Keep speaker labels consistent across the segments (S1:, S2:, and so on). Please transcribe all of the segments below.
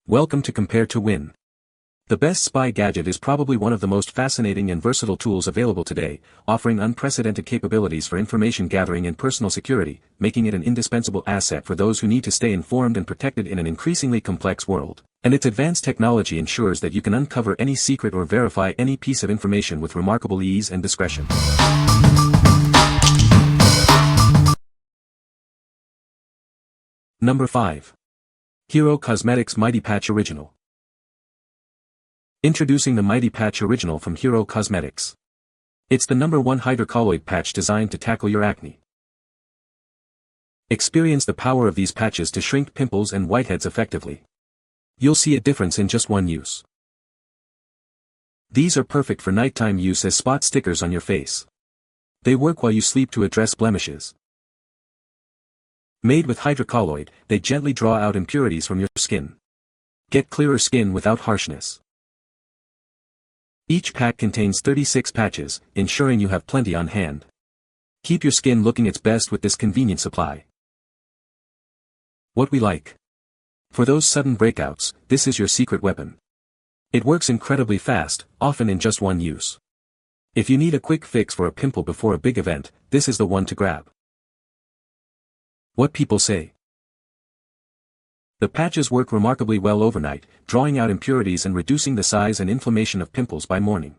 S1: Welcome to Compare to Win. The best spy gadget is probably one of the most fascinating and versatile tools available today, offering unprecedented capabilities for information gathering and personal security, making it an indispensable asset for those who need to stay informed and protected in an increasingly complex world. And its advanced technology ensures that you can uncover any secret or verify any piece of information with remarkable ease and discretion. Number 5. Hero Cosmetics Mighty Patch Original. Introducing the Mighty Patch Original from Hero Cosmetics. It's the #1 hydrocolloid patch designed to tackle your acne. Experience the power of these patches to shrink pimples and whiteheads effectively. You'll see a difference in just one use. These are perfect for nighttime use as spot stickers on your face. They work while you sleep to address blemishes. Made with hydrocolloid, they gently draw out impurities from your skin. Get clearer skin without harshness. Each pack contains 36 patches, ensuring you have plenty on hand. Keep your skin looking its best with this convenient supply. What we like. For those sudden breakouts, this is your secret weapon. It works incredibly fast, often in just one use. If you need a quick fix for a pimple before a big event, this is the one to grab. What people say. The patches work remarkably well overnight, drawing out impurities and reducing the size and inflammation of pimples by morning.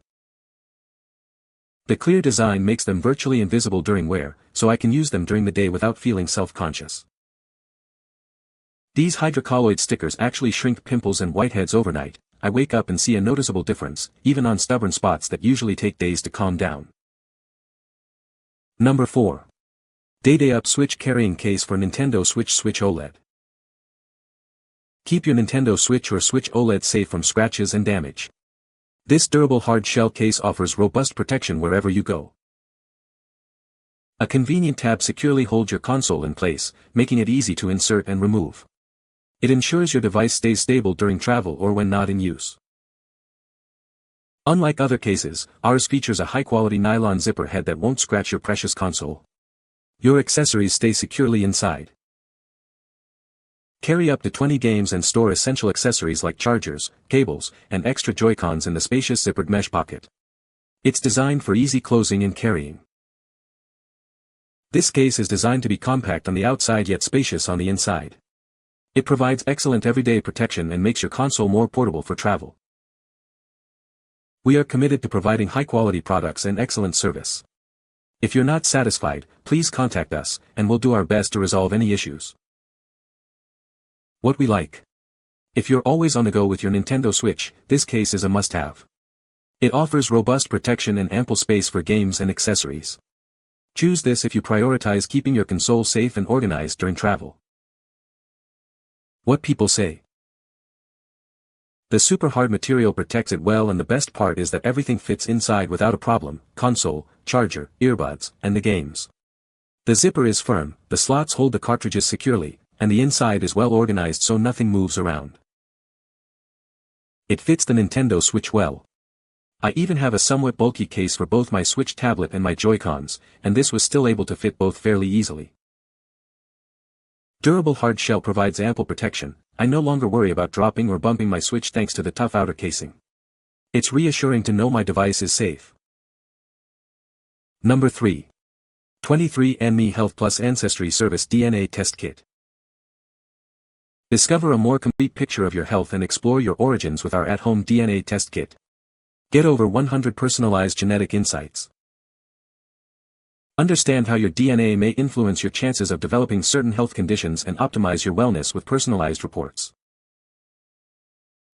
S1: The clear design makes them virtually invisible during wear, so I can use them during the day without feeling self-conscious. These hydrocolloid stickers actually shrink pimples and whiteheads overnight. I wake up and see a noticeable difference, even on stubborn spots that usually take days to calm down. Number 4. DAYDAYUP Switch Carrying Case for Nintendo Switch OLED. Keep your Nintendo Switch or Switch OLED safe from scratches and damage. This durable hard shell case offers robust protection wherever you go. A convenient tab securely holds your console in place, making it easy to insert and remove. It ensures your device stays stable during travel or when not in use. Unlike other cases, ours features a high-quality nylon zipper head that won't scratch your precious console. Your accessories stay securely inside. Carry up to 20 games and store essential accessories like chargers, cables, and extra Joy-Cons in the spacious zippered mesh pocket. It's designed for easy closing and carrying. This case is designed to be compact on the outside yet spacious on the inside. It provides excellent everyday protection and makes your console more portable for travel. We are committed to providing high-quality products and excellent service. If you're not satisfied, please contact us, and we'll do our best to resolve any issues. What we like. If you're always on the go with your Nintendo Switch, this case is a must-have. It offers robust protection and ample space for games and accessories. Choose this if you prioritize keeping your console safe and organized during travel. What people say. The super hard material protects it well, and the best part is that everything fits inside without a problem: console, charger, earbuds, and the games. The zipper is firm, the slots hold the cartridges securely, and the inside is well organized so nothing moves around. It fits the Nintendo Switch well. I even have a somewhat bulky case for both my Switch tablet and my Joy-Cons, and this was still able to fit both fairly easily. Durable hard shell provides ample protection. I no longer worry about dropping or bumping my Switch thanks to the tough outer casing. It's reassuring to know my device is safe. Number 3. 23andMe Health Plus Ancestry Service DNA Test Kit. Discover a more complete picture of your health and explore your origins with our at-home DNA test kit. Get over 100 personalized genetic insights. Understand how your DNA may influence your chances of developing certain health conditions and optimize your wellness with personalized reports.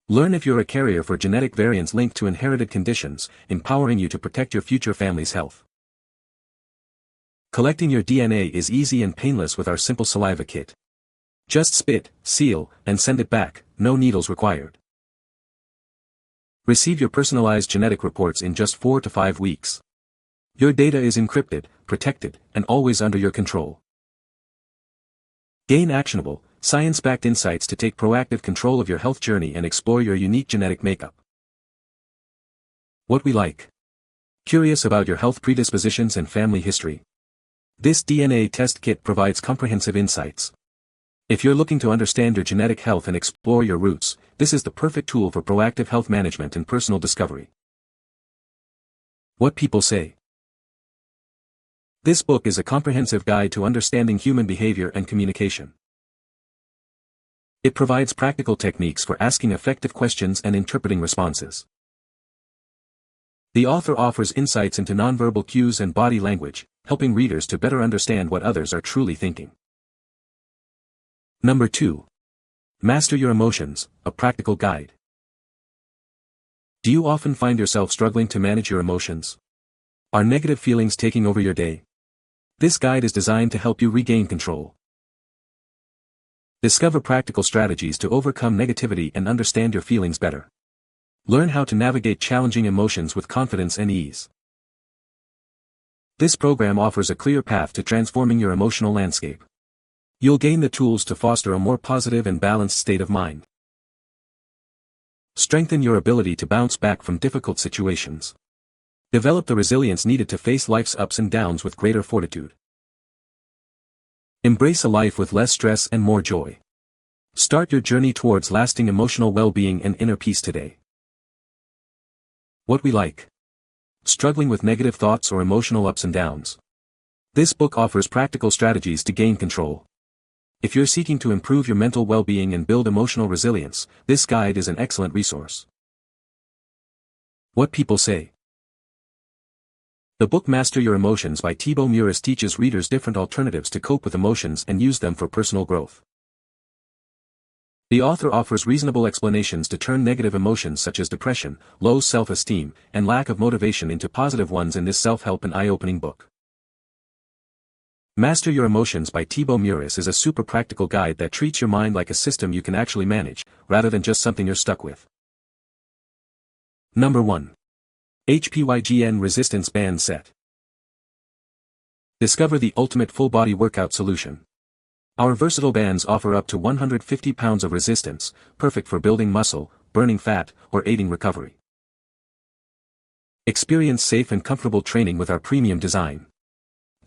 S1: Learn if you're a carrier for genetic variants linked to inherited conditions, empowering you to protect your future family's health. Collecting your DNA is easy and painless with our simple saliva kit. Just spit, seal, and send it back, no needles required. Receive your personalized genetic reports in just 4 to 5 weeks. Your data is encrypted, protected, and always under your control. Gain actionable, science-backed insights to take proactive control of your health journey and explore your unique genetic makeup. What we like. Curious about your health predispositions and family history? This DNA test kit provides comprehensive insights. If you're looking to understand your genetic health and explore your roots, this is the perfect tool for proactive health management and personal discovery. What people say. This book is a comprehensive guide to understanding human behavior and communication. It provides practical techniques for asking effective questions and interpreting responses. The author offers insights into nonverbal cues and body language, helping readers to better understand what others are truly thinking. Number 2. Master Your Emotions, a practical guide. Do you often find yourself struggling to manage your emotions? Are negative feelings taking over your day? This guide is designed to help you regain control. Discover practical strategies to overcome negativity and understand your feelings better. Learn how to navigate challenging emotions with confidence and ease. This program offers a clear path to transforming your emotional landscape. You'll gain the tools to foster a more positive and balanced state of mind. Strengthen your ability to bounce back from difficult situations. Develop the resilience needed to face life's ups and downs with greater fortitude. Embrace a life with less stress and more joy. Start your journey towards lasting emotional well-being and inner peace today. What we like. Struggling with negative thoughts or emotional ups and downs. This book offers practical strategies to gain control. If you're seeking to improve your mental well-being and build emotional resilience, this guide is an excellent resource. What people say. The book Master Your Emotions by Thibaut Muris teaches readers different alternatives to cope with emotions and use them for personal growth. The author offers reasonable explanations to turn negative emotions such as depression, low self-esteem, and lack of motivation into positive ones in this self-help and eye-opening book. Master Your Emotions by Thibaut Muris is a super practical guide that treats your mind like a system you can actually manage, rather than just something you're stuck with. Number 1. HPYGN Resistance Band Set. Discover the ultimate full-body workout solution. Our versatile bands offer up to 150 pounds of resistance, perfect for building muscle, burning fat, or aiding recovery. Experience safe and comfortable training with our premium design.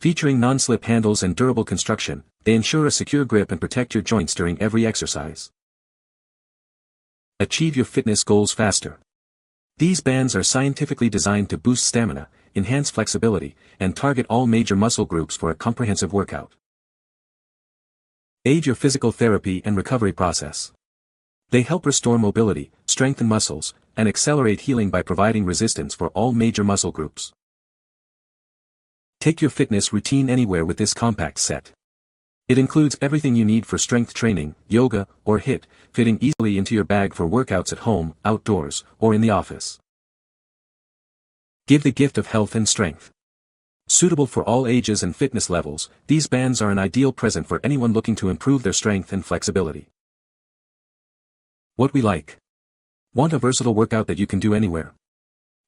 S1: Featuring non-slip handles and durable construction, they ensure a secure grip and protect your joints during every exercise. Achieve your fitness goals faster. These bands are scientifically designed to boost stamina, enhance flexibility, and target all major muscle groups for a comprehensive workout. Aid your physical therapy and recovery process. They help restore mobility, strengthen muscles, and accelerate healing by providing resistance for all major muscle groups. Take your fitness routine anywhere with this compact set. It includes everything you need for strength training, yoga, or HIIT, fitting easily into your bag for workouts at home, outdoors, or in the office. Give the gift of health and strength. Suitable for all ages and fitness levels, these bands are an ideal present for anyone looking to improve their strength and flexibility. What we like. Want a versatile workout that you can do anywhere?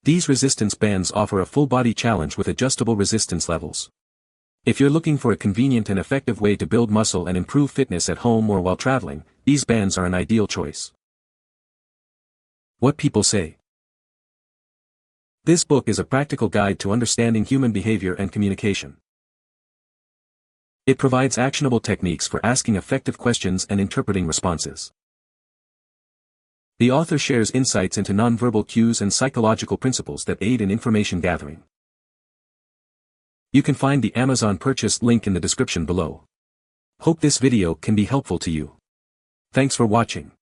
S1: These resistance bands offer a full-body challenge with adjustable resistance levels. If you're looking for a convenient and effective way to build muscle and improve fitness at home or while traveling, these bands are an ideal choice. What people say. This book is a practical guide to understanding human behavior and communication. It provides actionable techniques for asking effective questions and interpreting responses. The author shares insights into nonverbal cues and psychological principles that aid in information gathering. You can find the Amazon purchase link in the description below. Hope this video can be helpful to you. Thanks for watching.